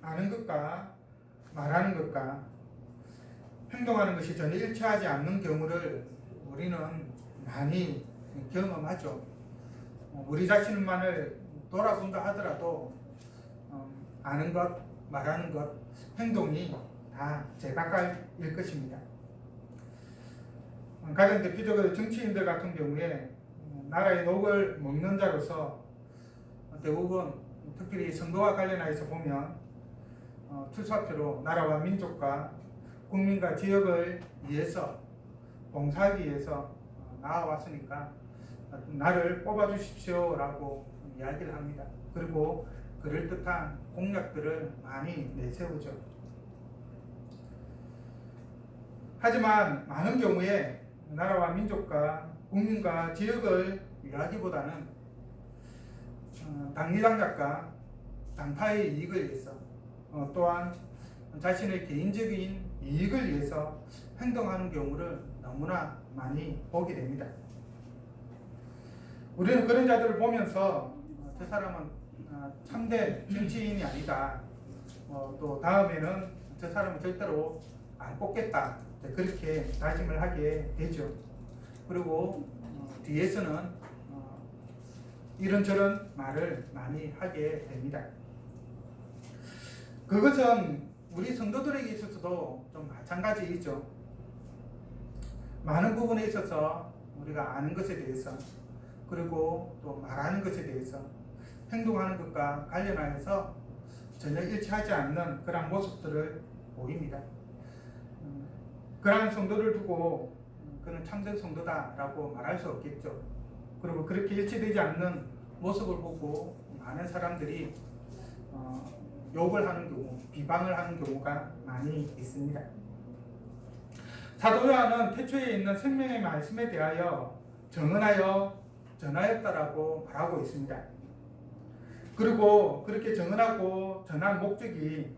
아는 것과 말하는 것과 행동하는 것이 전혀 일치하지 않는 경우를 우리는 많이 경험하죠. 우리 자신만을 돌아본다 하더라도 아는 것, 말하는 것, 행동이 다 제각각일 것입니다. 가장 대표적으로 정치인들 같은 경우에 나라의 녹을 먹는 자로서 대부분 특별히 선거와 관련해서 보면 출사표로 나라와 민족과 국민과 지역을 위해서 봉사하기 위해서 나와왔으니까 나를 뽑아주십시오 라고 이야기를 합니다. 그리고 그럴듯한 공약들을 많이 내세우죠. 하지만 많은 경우에 나라와 민족과 국민과 지역을 위하기보다는 당리당략과 당파의 이익을 위해서 또한 자신의 개인적인 이익을 위해서 행동하는 경우를 너무나 많이 보게 됩니다. 우리는 그런 자들을 보면서 저 사람은 참된 정치인이 아니다. 또 다음에는 저 사람은 절대로 안 뽑겠다. 그렇게 다짐을 하게 되죠. 그리고 뒤에서는 이런저런 말을 많이 하게 됩니다. 그것은 우리 성도들에게 있어서도 좀 마찬가지이죠. 많은 부분에 있어서 우리가 아는 것에 대해서 그리고 또 말하는 것에 대해서 행동하는 것과 관련하여서 전혀 일치하지 않는 그런 모습들을 보입니다. 그러한 성도를 두고 그는 참된 성도다라고 말할 수 없겠죠. 그리고 그렇게 일치되지 않는 모습을 보고 많은 사람들이 욕을 하는 경우, 비방을 하는 경우가 많이 있습니다. 사도 요한은 태초에 있는 생명의 말씀에 대하여 정언하여 전하였다라고 말하고 있습니다. 그리고 그렇게 정언하고 전한 목적이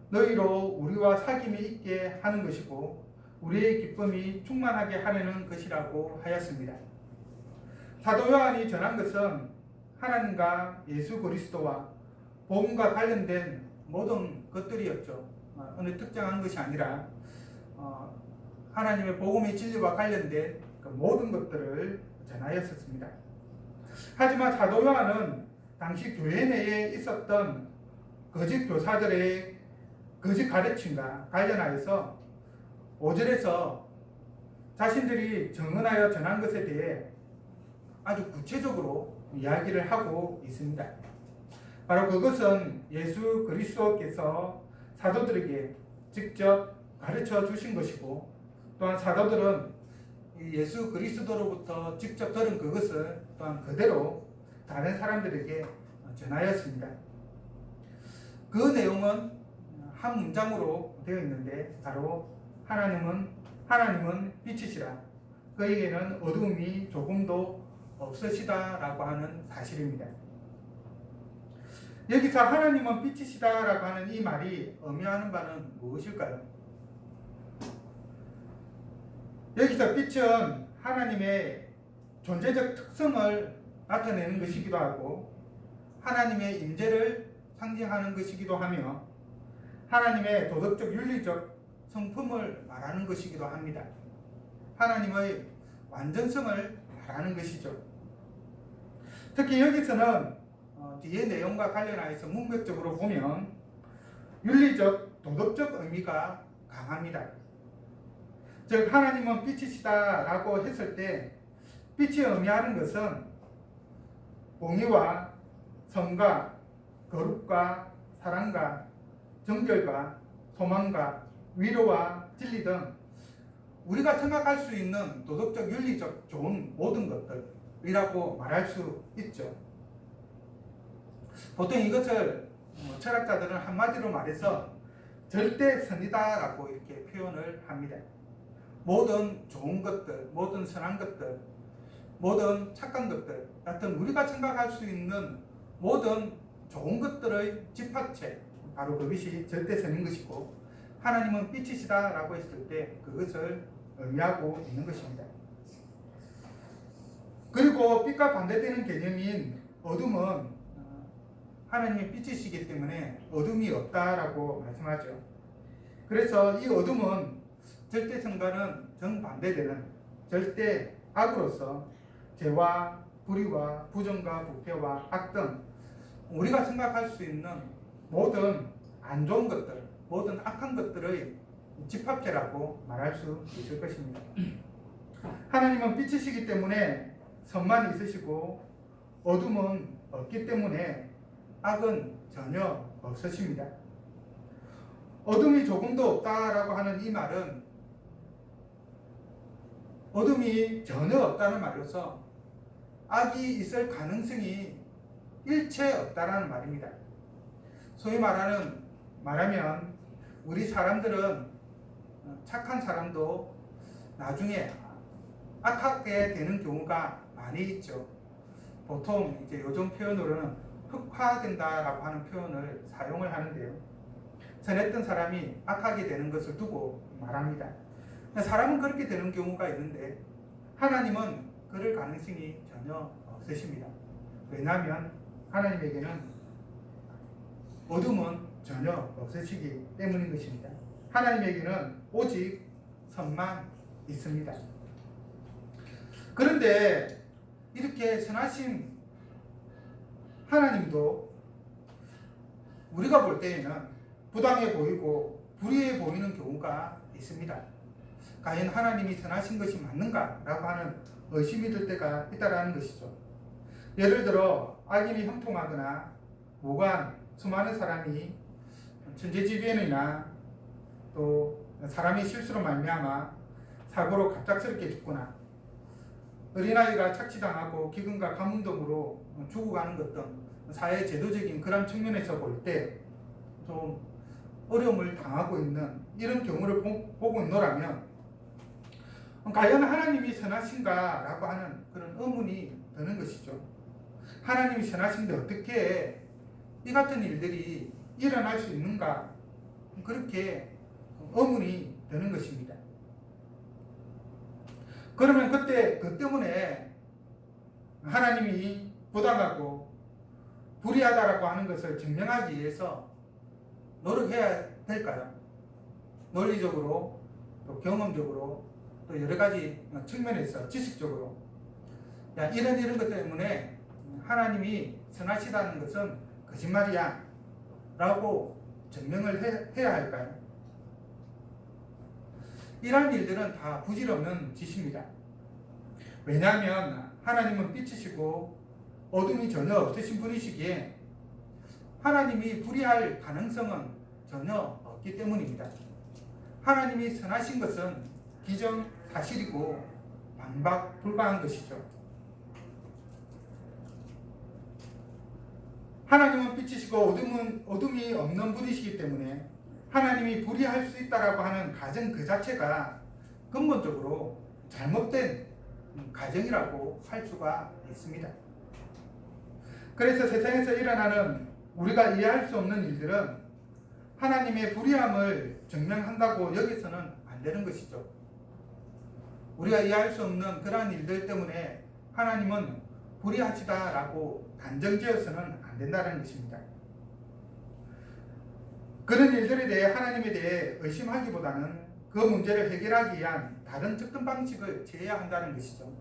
너희로 우리와 사귐이 있게 하는 것이고 우리의 기쁨이 충만하게 하려는 것이라고 하였습니다. 사도 요한이 전한 것은 하나님과 예수 그리스도와 복음과 관련된 모든 것들이었죠. 어느 특정한 것이 아니라 하나님의 복음의 진리와 관련된 그 모든 것들을 전하였습니다. 하지만 사도 요한은 당시 교회 내에 있었던 거짓 교사들의 거짓 가르침과 관련하여서 5절에서 자신들이 정언하여 전한 것에 대해 아주 구체적으로 이야기를 하고 있습니다. 바로 그것은 예수 그리스도께서 사도들에게 직접 가르쳐 주신 것이고 또한 사도들은 예수 그리스도로부터 직접 들은 그것을 또한 그대로 다른 사람들에게 전하였습니다. 그 내용은 한 문장으로 되어 있는데 바로 하나님은 빛이시라 그에게는 어두움이 조금도 없으시다라고 하는 사실입니다. 여기서 하나님은 빛이시다라고 하는 이 말이 의미하는 바는 무엇일까요? 여기서 빛은 하나님의 존재적 특성을 나타내는 것이기도 하고 하나님의 임재를 상징하는 것이기도 하며 하나님의 도덕적 윤리적 성품을 말하는 것이기도 합니다. 하나님의 완전성을 말하는 것이죠. 특히 여기서는 뒤의 내용과 관련해서 문맥적으로 보면 윤리적, 도덕적 의미가 강합니다. 즉 하나님은 빛이시다라고 했을 때 빛이 의미하는 것은 공의와 선과 거룩과 사랑과 정결과 소망과 위로와 진리 등 우리가 생각할 수 있는 도덕적, 윤리적 좋은 모든 것들이라고 말할 수 있죠. 보통 이것을 철학자들은 한마디로 말해서 절대선이다라고 이렇게 표현을 합니다. 모든 좋은 것들, 모든 선한 것들, 모든 착한 것들 같은 우리가 생각할 수 있는 모든 좋은 것들의 집합체, 바로 그것이 절대선인 것이고 하나님은 빛이시다라고 했을 때 그것을 의미하고 있는 것입니다. 그리고 빛과 반대되는 개념인 어둠은 하나님의 빛이시기 때문에 어둠이 없다라고 말씀하죠. 그래서 이 어둠은 절대성과는 정반대되는 절대 악으로서 죄와 불의와 부정과 부패와 악 등 우리가 생각할 수 있는 모든 안 좋은 것들, 모든 악한 것들의 집합체라고 말할 수 있을 것입니다. 하나님은 빛이시기 때문에 선만 있으시고 어둠은 없기 때문에 악은 전혀 없으십니다. 어둠이 조금도 없다라고 하는 이 말은 어둠이 전혀 없다는 말로서 악이 있을 가능성이 일체 없다라는 말입니다. 소위 말하면 우리 사람들은 착한 사람도 나중에 악하게 되는 경우가 많이 있죠. 보통 이제 요즘 표현으로는 흑화된다라고 하는 표현을 사용을 하는데요. 선했던 사람이 악하게 되는 것을 두고 말합니다. 사람은 그렇게 되는 경우가 있는데 하나님은 그럴 가능성이 전혀 없으십니다. 왜냐하면 하나님에게는 어둠은 전혀 없으시기 때문인 것입니다. 하나님에게는 오직 선만 있습니다. 그런데 이렇게 선하신 하나님도 우리가 볼 때에는 부당해 보이고 불의해 보이는 경우가 있습니다. 과연 하나님이 선하신 것이 맞는가라고 하는 의심이 들 때가 있다라는 것이죠. 예를 들어 악인이 형통하거나 무관 수많은 사람이 천재지변이나 또 사람이 실수로 말미암아 사고로 갑작스럽게 죽거나 어린아이가 착취당하고 기근과 가뭄 등으로 죽어가는 것 등 사회 제도적인 그런 측면에서 볼 때 좀 어려움을 당하고 있는 이런 경우를 보고 있노라면 과연 하나님이 선하신가라고 하는 그런 의문이 드는 것이죠. 하나님이 선하신데 어떻게 이 같은 일들이 일어날 수 있는가, 그렇게 의문이 드는 것입니다. 그러면 그 때문에 하나님이 부당하고 불의하다라고 하는 것을 증명하기 위해서 노력해야 될까요? 논리적으로, 또 경험적으로, 또 여러 가지 측면에서 지식적으로 이런 것 때문에 하나님이 선하시다는 것은 거짓말이야 라고 증명을 해야 할까요? 이러한 일들은 다 부질없는 짓입니다. 왜냐하면 하나님은 빛이시고 어둠이 전혀 없으신 분이시기에 하나님이 불의할 가능성은 전혀 없기 때문입니다. 하나님이 선하신 것은 기정사실이고 반박불가한 것이죠. 하나님은 빛이시고 어둠이 없는 분이시기 때문에 하나님이 불의할 수 있다라고 하는 가정 그 자체가 근본적으로 잘못된 가정이라고 할 수가 있습니다. 그래서 세상에서 일어나는 우리가 이해할 수 없는 일들은 하나님의 불의함을 증명한다고 여기서는 안 되는 것이죠. 우리가 이해할 수 없는 그러한 일들 때문에 하나님은 불의하시다라고 단정지어서는 안 된다는 것입니다. 그런 일들에 대해 하나님에 대해 의심하기보다는 그 문제를 해결하기 위한 다른 접근 방식을 취해야 한다는 것이죠.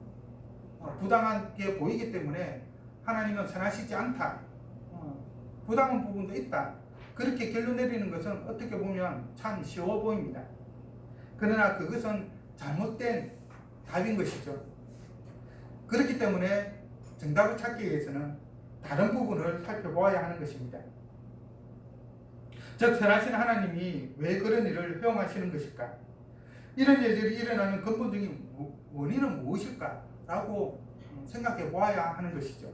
부당하게 보이기 때문에 하나님은 선하시지 않다. 부당한 부분도 있다. 그렇게 결론 내리는 것은 어떻게 보면 참 쉬워 보입니다. 그러나 그것은 잘못된 답인 것이죠. 그렇기 때문에 정답을 찾기 위해서는 다른 부분을 살펴보아야 하는 것입니다. 즉 선하신 하나님이 왜 그런 일을 허용하시는 것일까? 이런 일들이 일어나는 근본적인 원인은 무엇일까? 라고 생각해 보아야 하는 것이죠.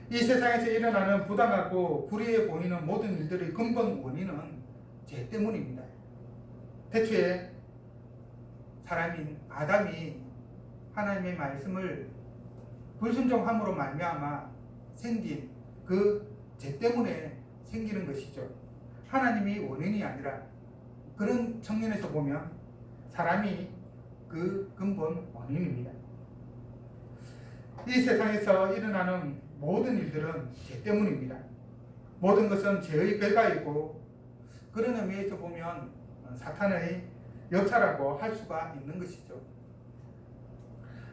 이 세상에서 일어나는 부당하고 불의해 보이는 모든 일들의 근본 원인은 죄 때문입니다. 태초에 사람인 아담이 하나님의 말씀을 불순종함으로 말미암아 생긴 그 죄 때문에 생기는 것이죠. 하나님이 원인이 아니라 그런 측면에서 보면 사람이 그 근본 원인입니다. 이 세상에서 일어나는 모든 일들은 죄 때문입니다. 모든 것은 죄의 결과이고 그런 의미에서 보면 사탄의 역사라고 할 수가 있는 것이죠.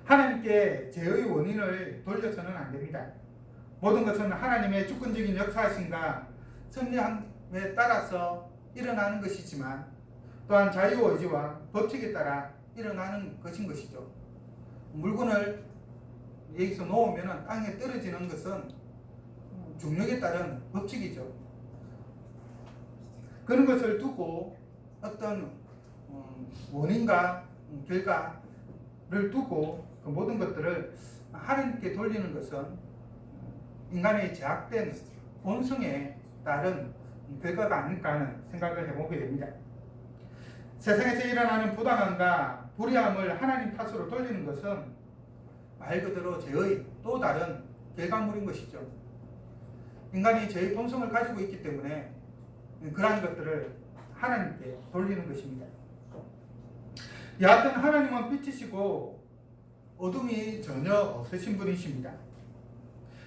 하나님께 죄의 원인을 돌려서는 안 됩니다. 모든 것은 하나님의 주권적인 역사하심과 섭리함에 따라서 일어나는 것이지만 또한 자유의지와 법칙에 따라 일어나는 것인 것이죠. 물건을 여기서 놓으면 땅에 떨어지는 것은 중력에 따른 법칙이죠. 그런 것을 두고 어떤 원인과 결과를 두고 그 모든 것들을 하나님께 돌리는 것은 인간의 제약된 본성에 따른 결과가 아닐까 하는 생각을 해보게 됩니다. 세상에서 일어나는 부당함과 불의함을 하나님 탓으로 돌리는 것은 말 그대로 죄의 또 다른 결과물인 것이죠. 인간이 죄의 본성을 가지고 있기 때문에 그러한 것들을 하나님께 돌리는 것입니다. 여하튼 하나님은 빛이시고 어둠이 전혀 없으신 분이십니다.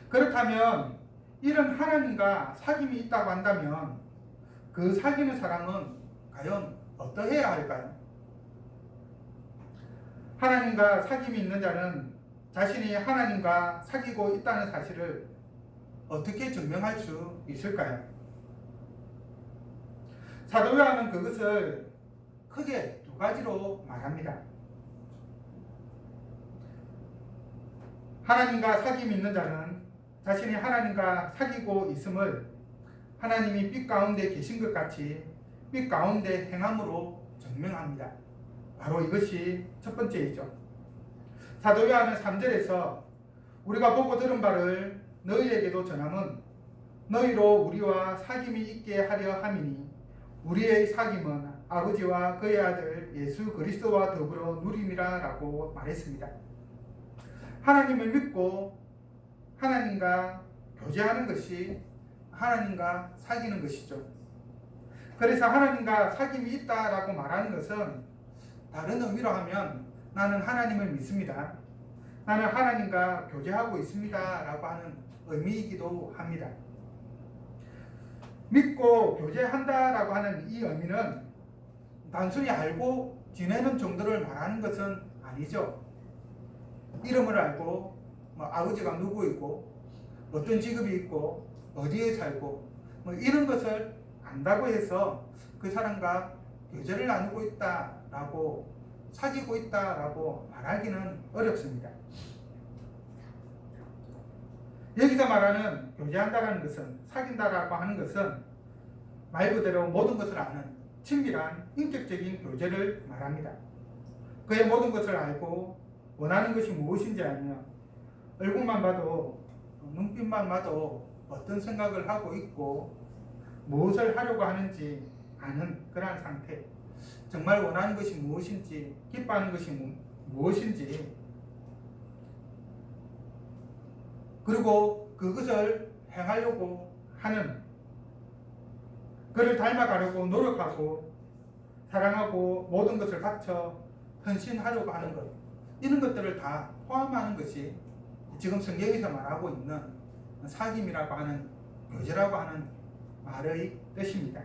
그렇다면 이런 하나님과 사귐이 있다고 한다면 그 사귀는 사람은 과연 어떠해야 할까요? 하나님과 사귐이 있는 자는 자신이 하나님과 사귀고 있다는 사실을 어떻게 증명할 수 있을까요? 사도 요한은 그것을 크게 두 가지로 말합니다. 하나님과 사귐이 있는 자는 자신이 하나님과 사귀고 있음을 하나님이 빛 가운데 계신 것 같이 빛 가운데 행함으로 증명합니다. 바로 이것이 첫 번째이죠. 사도 요한은 3절에서 우리가 보고 들은 바를 너희에게도 전함은 너희로 우리와 사귐이 있게 하려 함이니 우리의 사귐은 아버지와 그의 아들 예수 그리스도와 더불어 누림이라 라고 말했습니다. 하나님을 믿고 하나님과 교제하는 것이 하나님과 사귀는 것이죠. 그래서 하나님과 사귐이 있다라고 말하는 것은 다른 의미로 하면 나는 하나님을 믿습니다. 나는 하나님과 교제하고 있습니다. 라고 하는 의미이기도 합니다. 믿고 교제한다라고 하는 이 의미는 단순히 알고 지내는 정도를 말하는 것은 아니죠. 이름을 알고 아버지가 누구이고 어떤 직업이 있고 어디에 살고 이런 것을 안다고 해서 그 사람과 교제를 나누고 있다라고 사귀고 있다라고 말하기는 어렵습니다. 여기서 말하는 교제한다라는 것은 사귄다라고 하는 것은 말 그대로 모든 것을 아는 친밀한 인격적인 교제를 말합니다. 그의 모든 것을 알고 원하는 것이 무엇인지 알며 얼굴만 봐도 눈빛만 봐도 어떤 생각을 하고 있고 무엇을 하려고 하는지 아는 그러한 상태, 정말 원하는 것이 무엇인지 기뻐하는 것이 무엇인지 그리고 그것을 행하려고 하는 그를 닮아가려고 노력하고 사랑하고 모든 것을 바쳐 헌신하려고 하는 것 이런 것들을 다 포함하는 것이 지금 성경에서 말하고 있는 사귐이라고 하는 교제라고 하는 말의 뜻입니다.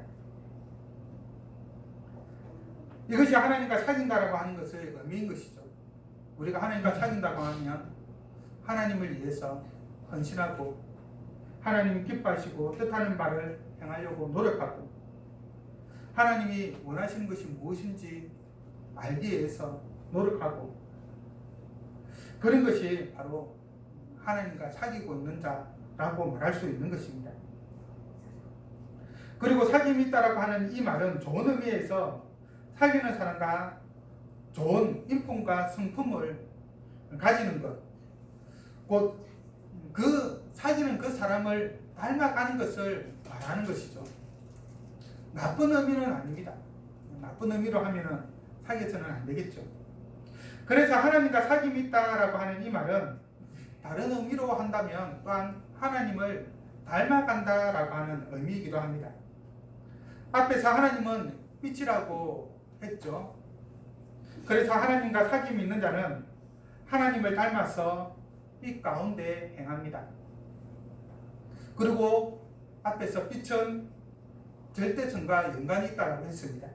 이것이 하나님과 사귄다라고 하는 것의 의미인 것이죠. 우리가 하나님과 사귄다고 하면 하나님을 위해서 헌신하고 하나님이 기뻐하시고 뜻하는 바를 행하려고 노력하고 하나님이 원하시는 것이 무엇인지 알기 위해서 노력하고 그런 것이 바로 하나님과 사귀고 있는 자라고 말할 수 있는 것입니다. 그리고 사귐이 있다라고 하는 이 말은 좋은 의미에서 사귀는 사람과 좋은 인품과 성품을 가지는 것, 곧 그 사귀는 그 사람을 닮아가는 것을 말하는 것이죠. 나쁜 의미는 아닙니다. 나쁜 의미로 하면은 사귀어서는 안 되겠죠. 그래서 하나님과 사귐이 있다라고 하는 이 말은 다른 의미로 한다면 또한 하나님을 닮아간다라고 하는 의미이기도 합니다. 앞에서 하나님은 빛이라고 했죠. 그래서 하나님과 사귐이 있는 자는 하나님을 닮아서 빛 가운데 행합니다. 그리고 앞에서 빛은 절대성과 연관이 있다고 했습니다.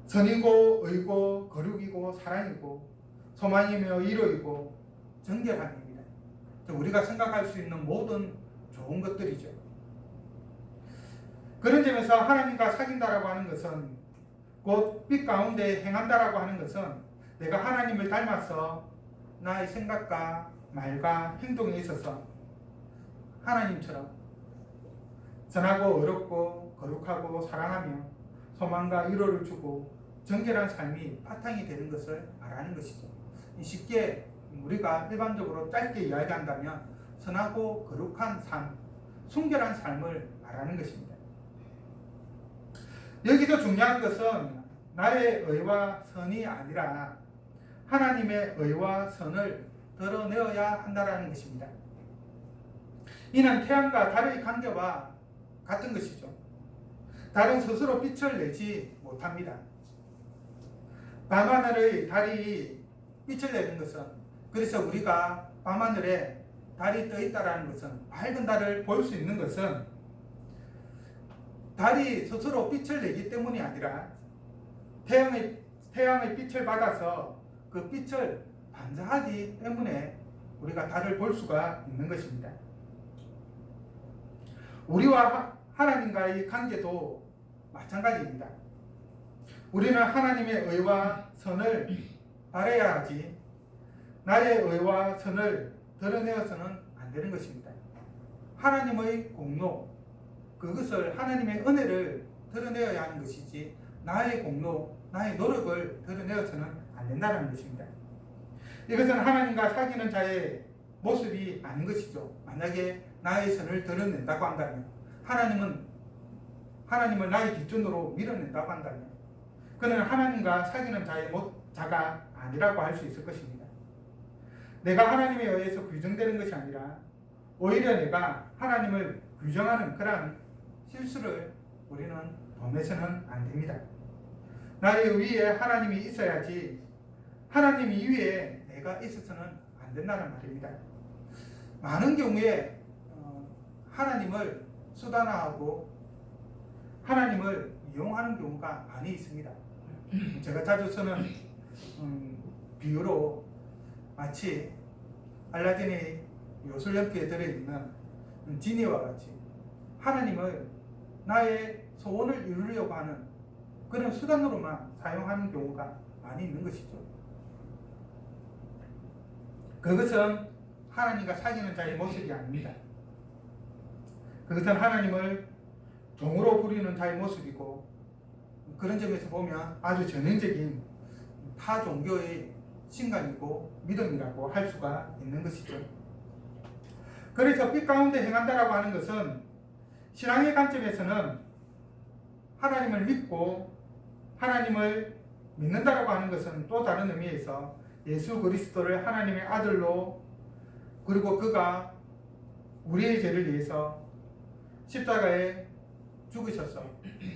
선이고 의고 거룩이고 사랑이고 소망이며 위로이고 정결함입니다. 우리가 생각할 수 있는 모든 좋은 것들이죠. 그런 점에서 하나님과 사귄다라고 하는 것은 곧 빛 가운데 행한다라고 하는 것은 내가 하나님을 닮아서 나의 생각과 말과 행동에 있어서 하나님처럼 선하고 의롭고 거룩하고 사랑하며 소망과 위로를 주고 정결한 삶이 바탕이 되는 것을 말하는 것이죠. 쉽게 우리가 일반적으로 짧게 이야기한다면 선하고 거룩한 삶, 순결한 삶을 말하는 것입니다. 여기서 중요한 것은 나의 의와 선이 아니라 하나님의 의와 선을 드러내어야 한다는 것입니다. 이는 태양과 달의 관계와 같은 것이죠. 달은 스스로 빛을 내지 못합니다. 밤하늘의 달이 빛을 내는 것은, 그래서 우리가 밤하늘에 달이 떠 있다는 것은, 밝은 달을 볼 수 있는 것은 달이 스스로 빛을 내기 때문이 아니라 태양의 빛을 받아서 그 빛을 반사하기 때문에 우리가 달을 볼 수가 있는 것입니다. 우리와 하나님과의 관계도 마찬가지입니다. 우리는 하나님의 의와 선을 바라야 하지 나의 의와 선을 드러내어서는 안 되는 것입니다. 하나님의 공로, 그것을 하나님의 은혜를 드러내어야 하는 것이지 나의 공로, 나의 노력을 드러내어서는 안 된다는 것입니다. 이것은 하나님과 사귀는 자의 모습이 아닌 것이죠. 만약에 나의 선을 드러낸다고 한다면, 하나님을 나의 기준으로 밀어낸다고 한다면, 그는 하나님과 사귀는 자가 아니라고 할 수 있을 것입니다. 내가 하나님에 의해서 규정되는 것이 아니라 오히려 내가 하나님을 규정하는 그러한 실수를 우리는 범해서는 안 됩니다. 나의 위에 하나님이 있어야지 하나님 이외에 내가 있어서는 안 된다는 말입니다. 많은 경우에 하나님을 수단화하고 하나님을 이용하는 경우가 많이 있습니다. 제가 자주 쓰는 비유로 마치 알라딘의 요술연필에 들어있는 지니와 같이 하나님을 나의 소원을 이루려고 하는 그런 수단으로만 사용하는 경우가 많이 있는 것이죠. 그것은 하나님과 사귀는 자의 모습이 아닙니다. 그것은 하나님을 종으로 부리는 자의 모습이고, 그런 점에서 보면 아주 전형적인 타 종교의 신간이고 믿음이라고 할 수가 있는 것이죠. 그래서 빛 가운데 행한다라고 하는 것은 신앙의 관점에서는 하나님을 믿고 하나님을 믿는다라고 하는 것은 또 다른 의미에서 예수 그리스도를 하나님의 아들로, 그리고 그가 우리의 죄를 위해서 십자가에 죽으셔서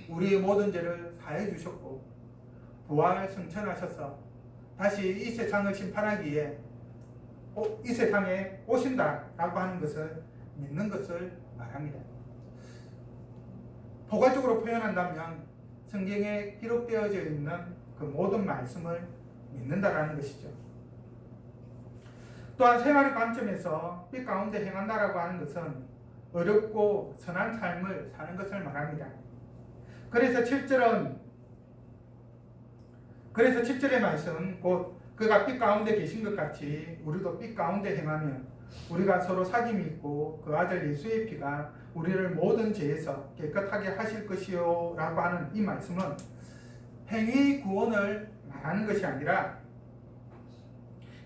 우리의 모든 죄를 사해 주셨고 부활 승천하셔서 다시 이 세상을 심판하기에 이 세상에 오신다라고 하는 것을 믿는 것을 말합니다. 포괄적으로 표현한다면 성경에 기록되어져 있는 그 모든 말씀을 믿는다라는 것이죠. 또한 생활의 관점에서 빛 가운데 행한다라고 하는 것은 어렵고 선한 삶을 사는 것을 말합니다. 그래서 7절의 말씀, 곧 그가 빛 가운데 계신 것 같이 우리도 빛 가운데 행하면 우리가 서로 사귐이 있고 그 아들 예수의 피가 우리를 모든 죄에서 깨끗하게 하실 것이요 라고 하는 이 말씀은 행위 구원을 말하는 것이 아니라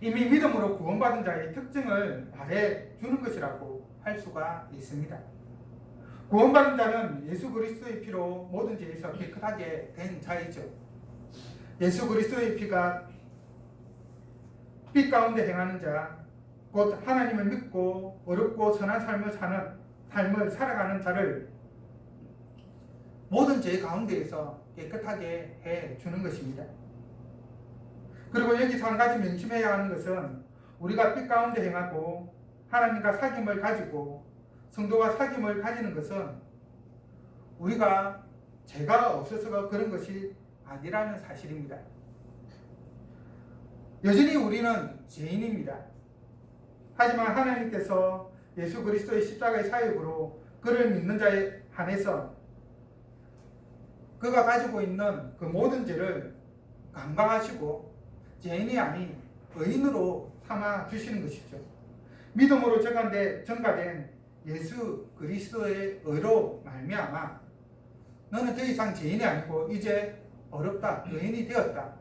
이미 믿음으로 구원받은 자의 특징을 말해주는 것이라고 할 수가 있습니다. 구원받은 자는 예수 그리스도의 피로 모든 죄에서 깨끗하게 된 자이죠. 예수 그리스도의 피가 빛 가운데 행하는 자, 곧 하나님을 믿고 어렵고 선한 삶을 살아가는 자를 모든 죄 가운데에서 깨끗하게 해주는 것입니다. 그리고 여기서 한 가지 명심해야 하는 것은 우리가 빛 가운데 행하고 하나님과 사귐을 가지고 성도가 사귐을 가지는 것은 우리가 죄가 없어서 그런 것이 아니라는 사실입니다. 여전히 우리는 죄인입니다. 하지만 하나님께서 예수 그리스도의 십자가의 사역으로 그를 믿는 자에 한해서 그가 가지고 있는 그 모든 죄를 간과하시고 죄인이 아닌 의인으로 삼아 주시는 것이죠. 믿음으로 전가된 예수 그리스도의 의로 말미암아 너는 더 이상 죄인이 아니고 이제 어렵다, 의인이 되었다.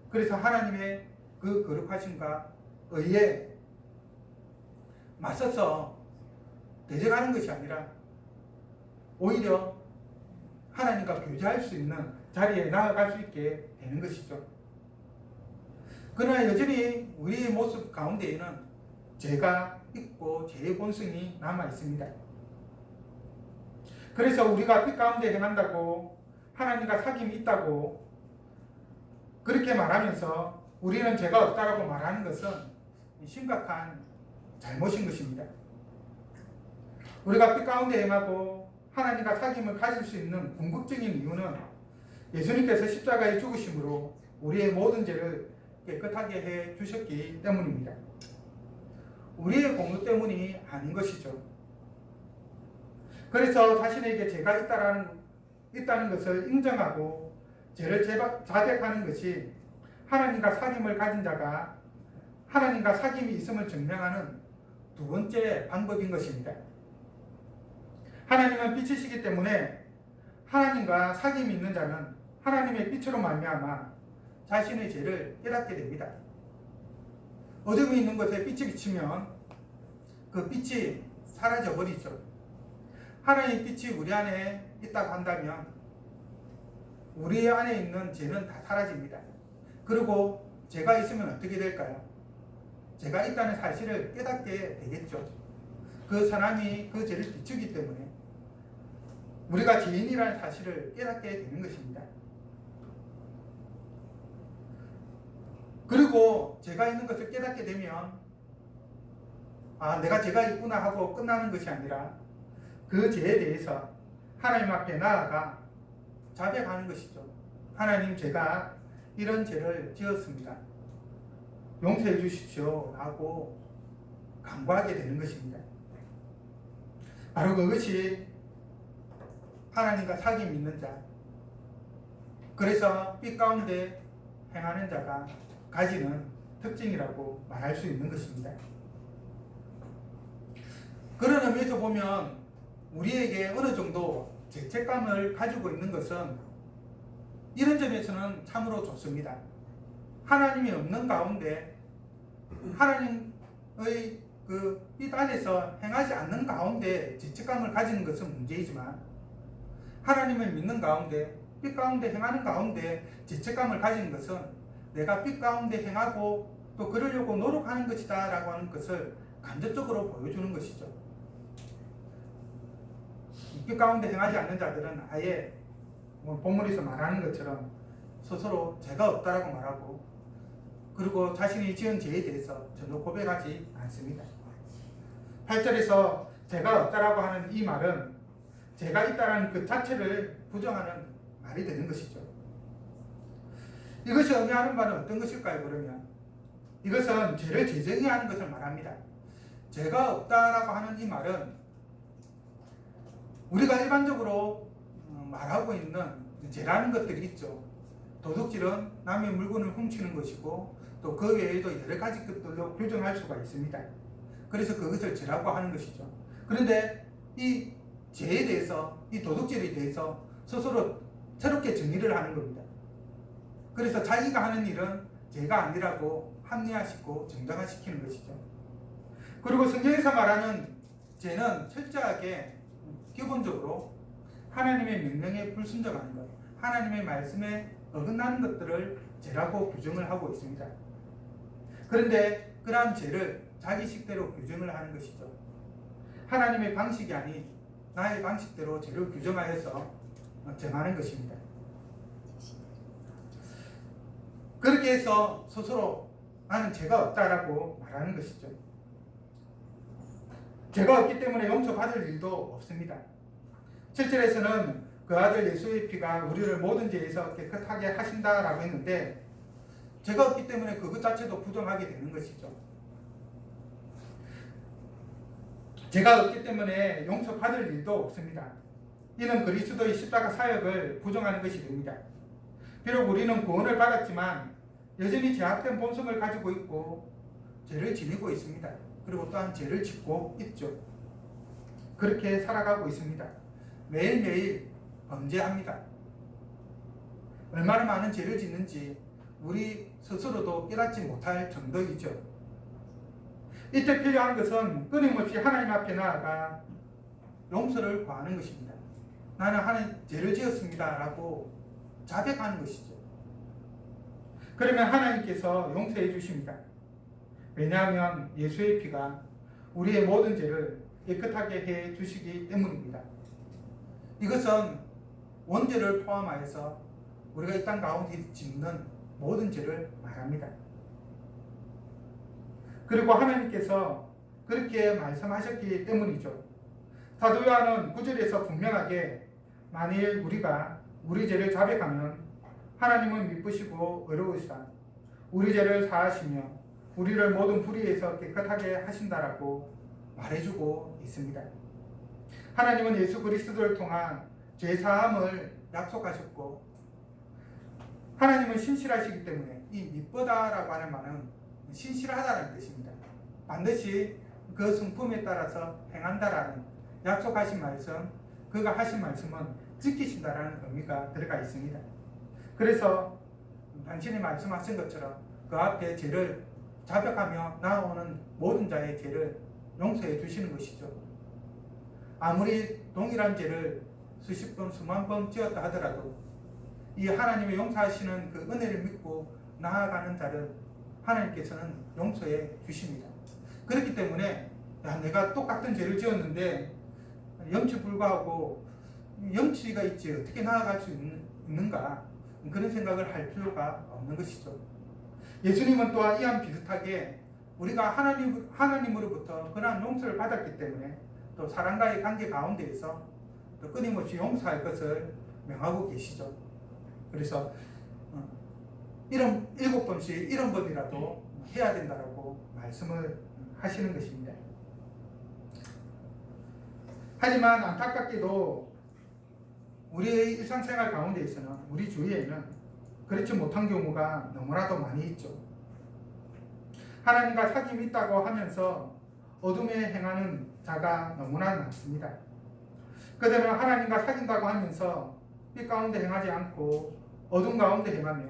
그래서 하나님의 그 거룩하심과 의에 맞서서 대적하는 것이 아니라 오히려 하나님과 교제할 수 있는 자리에 나아갈 수 있게 되는 것이죠. 그러나 여전히 우리의 모습 가운데에는 죄가 있고 죄의 본성이 남아 있습니다. 그래서 우리가 빛 가운데 행한다고 하나님과 사귐이 있다고 그렇게 말하면서 우리는 죄가 없다라고 말하는 것은 심각한 잘못인 것입니다. 우리가 빛 가운데 행하고 하나님과 사귐을 가질 수 있는 궁극적인 이유는 예수님께서 십자가에 죽으심으로 우리의 모든 죄를 깨끗하게 해 주셨기 때문입니다. 우리의 공로 때문이 아닌 것이죠. 그래서 자신에게 죄가 있다는 것을 인정하고 죄를 자백하는 것이 하나님과 사귐을 가진 자가 하나님과 사귐이 있음을 증명하는 두 번째 방법인 것입니다. 하나님은 빛이시기 때문에 하나님과 사귐이 있는 자는 하나님의 빛으로 말미암아 자신의 죄를 깨닫게 됩니다. 어둠이 있는 곳에 빛이 비치면 그 빛이 사라져 버리죠. 하나님의 빛이 우리 안에 있다고 한다면 우리 안에 있는 죄는 다 사라집니다. 그리고 죄가 있으면 어떻게 될까요? 죄가 있다는 사실을 깨닫게 되겠죠. 그 사람이 그 죄를 비추기 때문에 우리가 죄인이라는 사실을 깨닫게 되는 것입니다. 그리고 죄가 있는 것을 깨닫게 되면 내가 죄가 있구나 하고 끝나는 것이 아니라 그 죄에 대해서 하나님 앞에 나아가 자백하는 것이죠. 하나님, 제가 이런 죄를 지었습니다. 용서해 주십시오 라고 간구하게 되는 것입니다. 바로 그것이 하나님과 사귐 있는 자, 그래서 빛 가운데 행하는 자가 가지는 특징이라고 말할 수 있는 것입니다. 그런 의미에서 보면 우리에게 어느 정도 죄책감을 가지고 있는 것은 이런 점에서는 참으로 좋습니다. 하나님이 없는 가운데 하나님의 그 빛 안에서 행하지 않는 가운데 죄책감을 가지는 것은 문제이지만 하나님을 믿는 가운데 빛 가운데 행하는 가운데 죄책감을 가지는 것은 내가 빛 가운데 행하고 또 그러려고 노력하는 것이다 라고 하는 것을 간접적으로 보여주는 것이죠. 빛 가운데 행하지 않는 자들은 아예 본문에서 말하는 것처럼 스스로 죄가 없다라고 말하고 그리고 자신이 지은 죄에 대해서 전혀 고백하지 않습니다. 8절에서 죄가 없다라고 하는 이 말은 죄가 있다라는 그 자체를 부정하는 말이 되는 것이죠. 이것이 의미하는 바는 어떤 것일까요? 그러면 이것은 죄를 재정의하는 것을 말합니다. 죄가 없다라고 하는 이 말은 우리가 일반적으로 말하고 있는 죄라는 것들이 있죠. 도둑질은 남의 물건을 훔치는 것이고 또 그 외에도 여러 가지 것들로 규정할 수가 있습니다. 그래서 그것을 죄라고 하는 것이죠. 그런데 이 죄에 대해서, 이 도둑질에 대해서 스스로 새롭게 정의를 하는 겁니다. 그래서 자기가 하는 일은 죄가 아니라고 합리화시키고 정당화시키는 것이죠. 그리고 성경에서 말하는 죄는 철저하게 기본적으로 하나님의 명령에 불순종하는 것, 하나님의 말씀에 어긋나는 것들을 죄라고 규정을 하고 있습니다. 그런데 그러한 죄를 자기 식대로 규정을 하는 것이죠. 하나님의 방식이 아닌 나의 방식대로 죄를 규정하여서 정하는 것입니다. 그렇게 해서 스스로 나는 죄가 없다라고 말하는 것이죠. 죄가 없기 때문에 용서받을 일도 없습니다. 7절에서는 그 아들 예수의 피가 우리를 모든 죄에서 깨끗하게 하신다라고 했는데 죄가 없기 때문에 그것 자체도 부정하게 되는 것이죠. 죄가 없기 때문에 용서받을 일도 없습니다. 이는 그리스도의 십자가 사역을 부정하는 것이 됩니다. 비록 우리는 구원을 받았지만 여전히 죄악된 본성을 가지고 있고 죄를 지니고 있습니다. 그리고 또한 죄를 짓고 있죠. 그렇게 살아가고 있습니다. 매일매일 범죄합니다. 얼마나 많은 죄를 짓는지 우리 스스로도 깨닫지 못할 정도이죠. 이때 필요한 것은 끊임없이 하나님 앞에 나아가 용서를 구하는 것입니다. 나는 하나님 죄를 지었습니다 라고 자백하는 것이죠. 그러면 하나님께서 용서해 주십니다. 왜냐하면 예수의 피가 우리의 모든 죄를 깨끗하게 해 주시기 때문입니다. 이것은 원죄를 포함하여서 우리가 이 땅 가운데 짓는 모든 죄를 말합니다. 그리고 하나님께서 그렇게 말씀하셨기 때문이죠. 사도 요한은 9절에서 분명하게 만일 우리가 우리 죄를 자백하면 하나님은 미쁘시고 의로우시다. 우리 죄를 사하시며 우리를 모든 불의에서 깨끗하게 하신다라고 말해주고 있습니다. 하나님은 예수 그리스도를 통한 죄 사함을 약속하셨고 하나님은 신실하시기 때문에 이 미쁘다라고 하는 말은 신실하다는 뜻입니다. 반드시 그 성품에 따라서 행한다라는 약속하신 말씀, 그가 하신 말씀은 지키신다라는 의미가 들어가 있습니다. 그래서 당신이 말씀하신 것처럼 그 앞에 죄를 자백하며 나아오는 모든 자의 죄를 용서해 주시는 것이죠. 아무리 동일한 죄를 수십 번, 수만 번 지었다 하더라도 이 하나님의 용서하시는 그 은혜를 믿고 나아가는 자를 하나님께서는 용서해 주십니다. 그렇기 때문에 내가 똑같은 죄를 지었는데 염치 불구하고 염치가 있지 어떻게 나아갈 수 있는가 그런 생각을 할 필요가 없는 것이죠. 예수님은 또한 이와 비슷하게 우리가 하나님으로부터 그러한 용서를 받았기 때문에 또 사람과의 관계 가운데에서 또 끊임없이 용서할 것을 명하고 계시죠. 그래서 이런 7번씩 7번이라도 해야 된다라고 말씀을 하시는 것입니다. 하지만 안타깝게도 우리의 일상생활 가운데에서는 우리 주위에는 그렇지 못한 경우가 너무나도 많이 있죠. 하나님과 사귐이 있다고 하면서 어둠에 행하는 자가 너무나 많습니다. 그들은 하나님과 사귄다고 하면서 빛 가운데 행하지 않고 어둠 가운데 행하며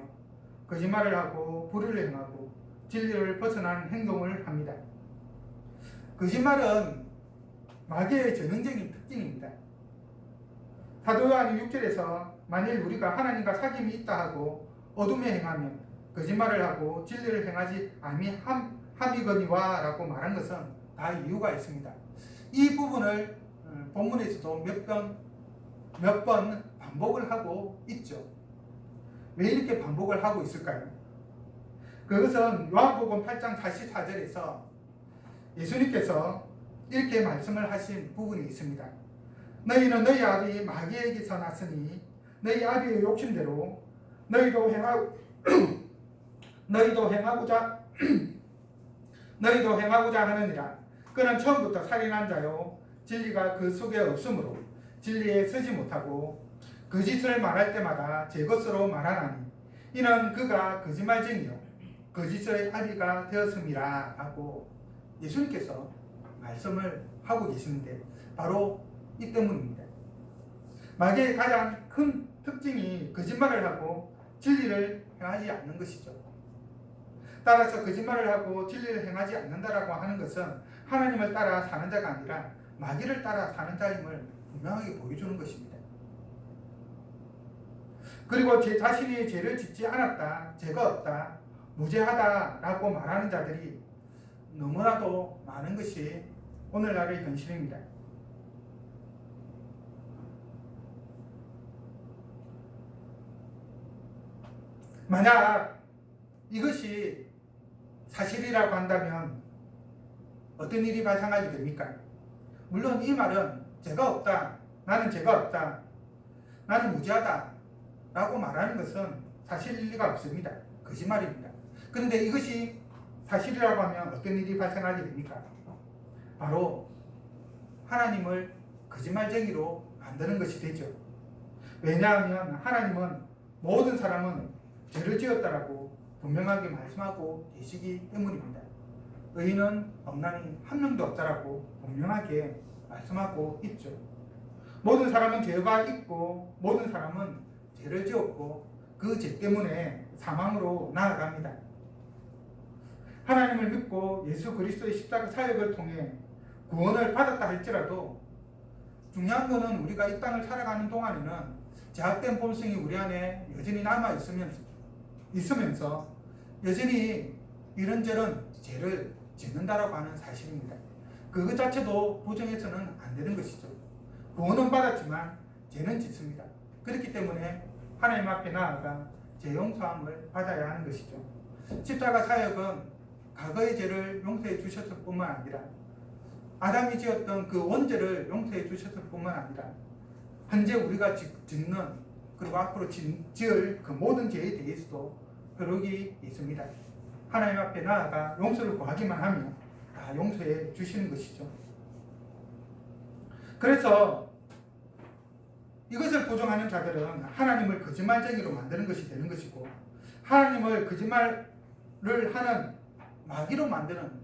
거짓말을 하고 불의를 행하고 진리를 벗어난 행동을 합니다. 거짓말은 마귀의 전형적인 특징입니다. 사도 요한이 6절에서 만일 우리가 하나님과 사귐이 있다 하고 어둠에 행하며 거짓말을 하고 진리를 행하지 아니함이거니와 라고 말한 것은 다 이유가 있습니다. 이 부분을 본문에서도 몇 번 반복을 하고 있죠. 왜 이렇게 반복을 하고 있을까요? 그것은 요한복음 8장 44절에서 예수님께서 이렇게 말씀을 하신 부분이 있습니다. 너희는 너희 아비 마귀에게서 났으니 너희 아비의 욕심대로 너희도 행하고자 하느니라. 그는 처음부터 살인한 자요 진리가 그 속에 없으므로 진리에 서지 못하고 거짓을 말할 때마다 제 것으로 말하나니 이는 그가 거짓말쟁이요 거짓의 아비가 되었음이라 하고 예수님께서 말씀을 하고 계시는데 바로 이 때문입니다. 마귀의 가장 큰 특징이 거짓말을 하고 진리를 행하지 않는 것이죠. 따라서 거짓말을 하고 진리를 행하지 않는다라고 하는 것은 하나님을 따라 사는 자가 아니라 마귀를 따라 사는 자임을 분명하게 보여주는 것입니다. 그리고 제 자신이 죄를 짓지 않았다, 죄가 없다, 무죄하다라고 말하는 자들이 너무나도 많은 것이 오늘날의 현실입니다. 만약 이것이 사실이라고 한다면 어떤 일이 발생하게 됩니까? 물론 이 말은 죄가 없다, 나는 죄가 없다, 나는 무죄하다 라고 말하는 것은 사실 일리가 없습니다. 거짓말입니다. 그런데 이것이 사실이라고 하면 어떤 일이 발생하게 됩니까? 바로 하나님을 거짓말쟁이로 만드는 것이 되죠. 왜냐하면 하나님은 모든 사람은 죄를 지었다라고 분명하게 말씀하고 계시기 때문입니다. 의인은 없나니 한 명도 없다라고 분명하게 말씀하고 있죠. 모든 사람은 죄가 있고 모든 사람은 죄를 지었고 그 죄 때문에 사망으로 나아갑니다. 하나님을 믿고 예수 그리스도의 십자가 사역을 통해 구원을 받았다 할지라도 중요한 것은 우리가 이 땅을 살아가는 동안에는 제약된 본성이 우리 안에 여전히 남아 있으면서 여전히 이런저런 죄를 짓는다라고 하는 사실입니다. 그것 자체도 부정해서는 안 되는 것이죠. 구원은 받았지만 죄는 짓습니다. 그렇기 때문에 하나님 앞에 나아가 죄 용서함을 받아야 하는 것이죠. 십자가 사역은 과거의 죄를 용서해 주셨을 뿐만 아니라 아담이 지었던 그 원죄를 용서해 주셨을 뿐만 아니라 현재 우리가 짓는 그리고 앞으로 지을 그 모든 죄에 대해서도 효력이 있습니다. 하나님 앞에 나아가 용서를 구하기만 하면 다 용서해 주시는 것이죠. 그래서 이것을 부정하는 자들은 하나님을 거짓말쟁이로 만드는 것이 되는 것이고 하나님을 거짓말을 하는 마귀로 만드는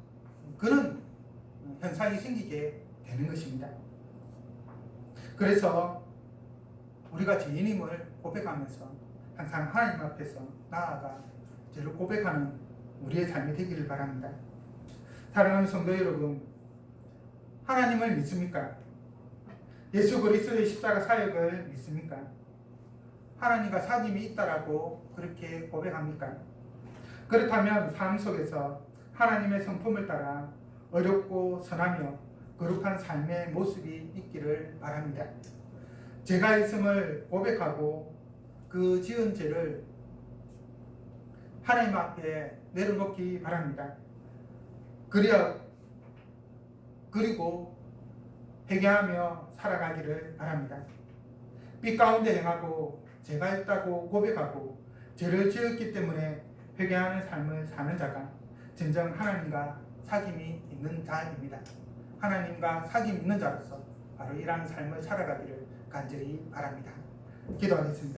그런 현상이 생기게 되는 것입니다. 그래서 우리가 죄인임을 고백하면서 항상 하나님 앞에서 나아가 죄를 고백하는 우리의 삶이 되기를 바랍니다. 사랑하는 성도 여러분, 하나님을 믿습니까? 예수 그리스도의 십자가 사역을 믿습니까? 하나님과 사귐이 있다라고 그렇게 고백합니까? 그렇다면 삶 속에서 하나님의 성품을 따라 어렵고 선하며 거룩한 삶의 모습이 있기를 바랍니다. 죄가 있음을 고백하고 그 지은 죄를 하나님 앞에 내려놓기 바랍니다. 그리고 회개하며 살아가기를 바랍니다. 빛 가운데 행하고 죄가 있다고 고백하고 죄를 지었기 때문에 회개하는 삶을 사는 자가 진정 하나님과 사귐이 있는 자입니다. 하나님과 사귐 있는 자로서 바로 이러한 삶을 살아가기를 간절히 바랍니다. 기도하겠습니다.